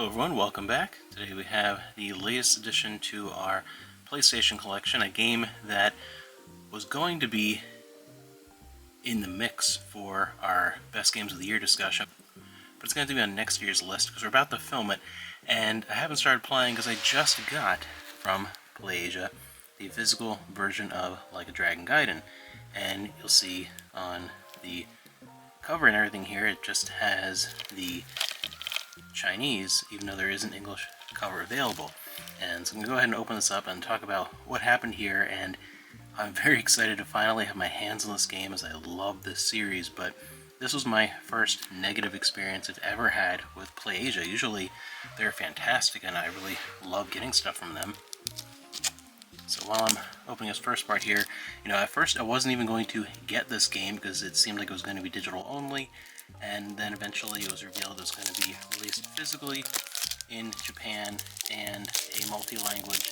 Hello everyone, welcome back. Today we have the latest addition to our PlayStation collection, a game that was going to be in the mix for our Best Games of the Year discussion, but it's going to be on next year's list because we're about to film it, and I haven't started playing because I just got from PlayAsia the physical version of like a Dragon Gaiden, and you'll see on the cover and everything here, it just has the Chinese, even though there is an English cover available. And so I'm going to go ahead and open this up and talk about what happened here, and I'm very excited to finally have my hands on this game as I love this series, but this was my first negative experience I've ever had with PlayAsia. Usually they're fantastic and I really love getting stuff from them. So while I'm opening this first part here, at first I wasn't even going to get this game because it seemed like it was going to be digital only, and then eventually it was revealed it was going to be released physically in Japan and a multi-language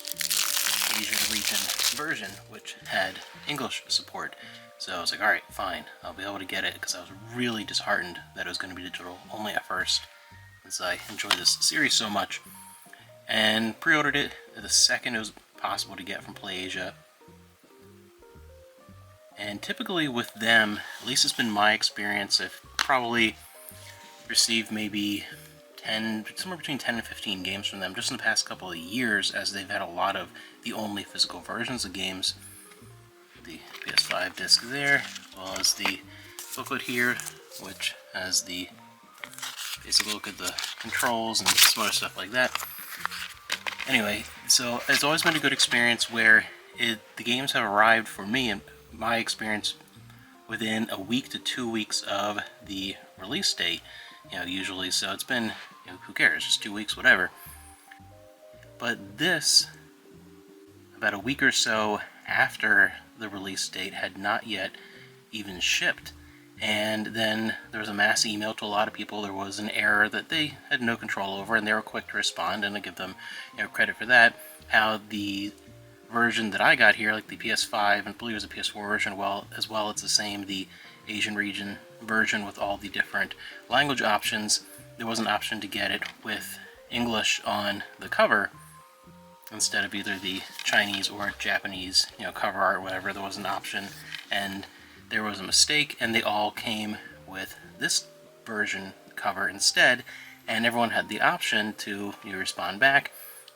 Asian region version, which had English support. So I was like, alright, fine, I'll be able to get it, because I was really disheartened that it was going to be digital only at first, since I enjoy this series so much. And pre-ordered it the second it was possible to get from PlayAsia. And typically with them, at least it's been my experience, I've probably received maybe somewhere between 10 and 15 games from them just in the past couple of years, as they've had a lot of the only physical versions of games. The PS5 disc there, as well as the booklet here, which has the basic look at the controls and some other stuff like that. Anyway, so it's always been a good experience where the games have arrived for me, in my experience, within a week to 2 weeks of the release date, usually. So it's been, who cares, just 2 weeks, whatever. But this, about a week or so after the release date, had not yet even shipped. And then there was a mass email to a lot of people. There was an error that they had no control over, and they were quick to respond, and I give them credit for that. How the version that I got here, like the PS5, and I believe it was a PS4 version as well, it's the same, the Asian region version with all the different language options. There was an option to get it with English on the cover instead of either the Chinese or Japanese, cover art or whatever. There was an option, and there was a mistake, and they all came with this version cover instead, and everyone had the option to respond back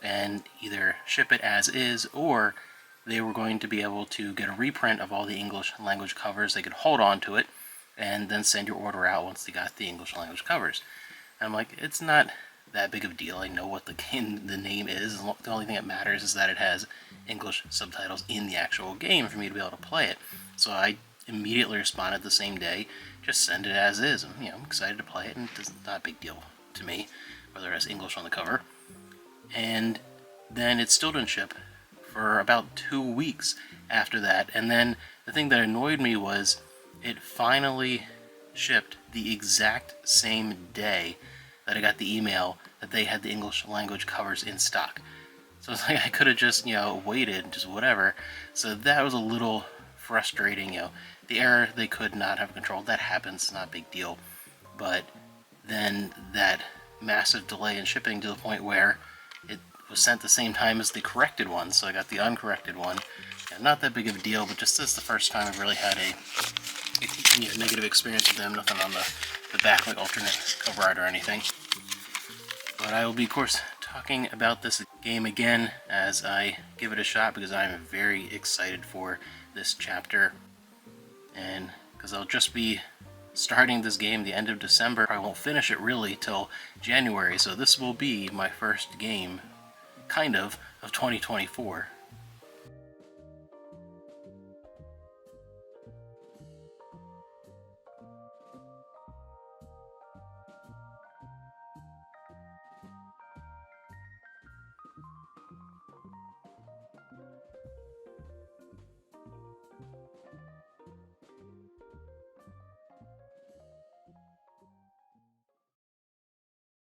and either ship it as is, or they were going to be able to get a reprint of all the English language covers. They could hold on to it and then send your order out once they got the English language covers. And I'm like, it's not that big of a deal. I know what the name is. The only thing that matters is that it has English subtitles in the actual game for me to be able to play it. So I immediately responded the same day, just send it as is. And, I'm excited to play it, and it's not a big deal to me whether it has English on the cover. And then it still didn't ship for about 2 weeks after that. And then the thing that annoyed me was it finally shipped the exact same day that I got the email that they had the English language covers in stock. So it's like I could have just, waited, just whatever. So that was a little frustrating. The error they could not have controlled. That happens, not a big deal. But then that massive delay in shipping to the point where it was sent the same time as the corrected one, so I got the uncorrected one. Not that big of a deal, but just this is the first time I've really had a negative experience with them. Nothing on the back, like alternate cover art or anything. But I will be, of course, talking about this game again as I give it a shot, because I'm very excited for this chapter. And because I'll just be starting this game the end of December, I won't finish it really till January, so this will be my first game, kind of 2024.